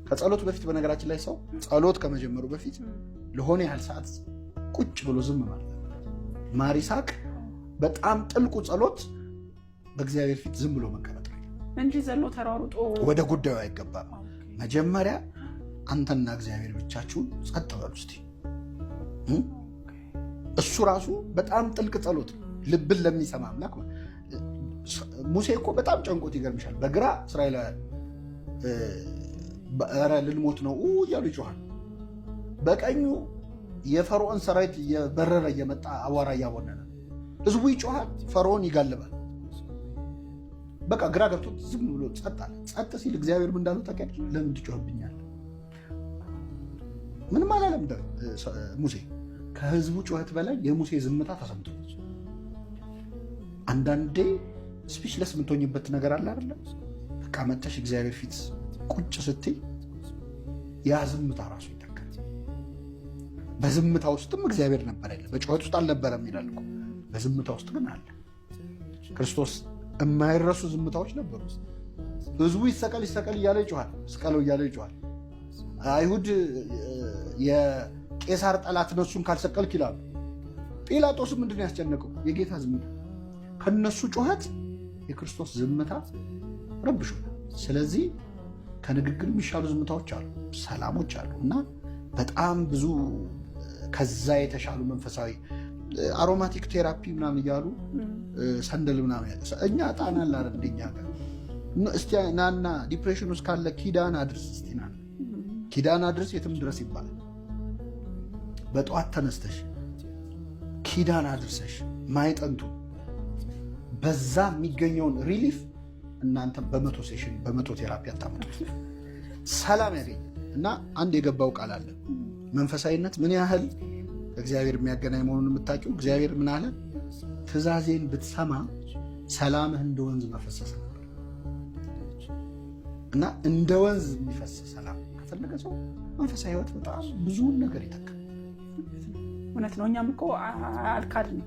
ከጸሎት በፊት በነገራችን ላይ ሰው ጸሎት ከመጀመሩ በፊት ለሆነ ያህል ሰዓት ቁጭ ብሎ ዝም ማለት ማር ይስሐቅ በጣም ጥልቁ ጸሎት በእግዚአብሔር ፊት ዝም ብሎ መቀመጥ እንጂ ዘሎ ተሯሩጦ ወደ ጉዳዩ አይገባም። መጀመሪያ አንተና እግዚአብሔር ብቻችሁን ጸጥ በሉ እስቲ። እሱ ራሱ በጣም ጥልቅ ጸሎት ልብን ለሚሰማ አምላክ። ሙሴ እኮ በጣም ጨንቆት ይገርምሻል። በግራ እስራኤላውያን ኧረ ልንሞት ነው እያሉ ይጮሃል። በቀኙ የፈርዖን ሰራዊት እየበረረ እየመጣ አቧራ እያቦነነ ህዝቡ ይጮሃል፣ ፈርዖን ይጋልባል። በቃ ግራ ገብቶ ዝም ብሎ ጸጥ አለ። ጸጥ ሲል እግዚአብሔር ምን እንዳለው ታውቂያለሽ? ለምን ትጮህብኛለህ? ምንም አላለም ሙሴ። ከህዝቡ ጩኸት በላይ የሙሴ ዝምታ ተሰምቶ አንዳንዴ ስፒችለስ የምትሆኝበት ነገር አለ አይደለ? በቃ መተሽ እግዚአብሔር ፊት ቁጭ ስትይ ያ ዝምታ ራሱ ይተካል። በዝምታ ውስጥም እግዚአብሔር ነበር አይደል? በጩኸት ውስጥ አልነበረም ይላል እኮ። በዝምታ ውስጥ ግን አለ ክርስቶስ። የማይረሱ ዝምታዎች ነበሩ። ህዝቡ ይሰቀል ይሰቀል እያለ ይጮሃል፣ ስቀለው እያለ ይጮሃል። አይሁድ የቄሳር ጠላት ነሱን ካልሰቀልክ ይላሉ። ጲላጦስ ምንድን ያስጨነቀው? የጌታ ዝምታ። ከነሱ ጩኸት የክርስቶስ ዝምታ ረብሾ። ስለዚህ ከንግግር የሚሻሉ ዝምታዎች አሉ፣ ሰላሞች አሉ እና በጣም ብዙ ከዛ የተሻሉ መንፈሳዊ አሮማቲክ ቴራፒ ምናምን እያሉ ሰንደል ምናምን እኛ ጣና ላረ እንደኛ ጋር እስቲ ናና ዲፕሬሽን ውስጥ ካለ ኪዳን አድርስ እስቲ ና ኪዳን አድርስ የትም ድረስ ይባላል። በጠዋት ተነስተሽ ኪዳን አድርሰሽ ማይጠንቱ በዛ የሚገኘውን ሪሊፍ እናንተ በመቶ ሴሽን በመቶ ቴራፒ አታመጡት። ሰላም ያገኝ እና አንድ የገባው ቃል አለ። መንፈሳዊነት ምን ያህል እግዚአብሔር የሚያገናኝ መሆኑን የምታውቂው እግዚአብሔር ምን አለ? ትእዛዜን ብትሰማ ሰላምህ እንደ ወንዝ መፈሰስ ነበር። እና እንደ ወንዝ የሚፈስ ሰላም ከፈለገ ሰው መንፈሳዊ ህይወት በጣም ብዙውን ነገር ይተካል። እውነት ነው። እኛም እኮ አልካድንም።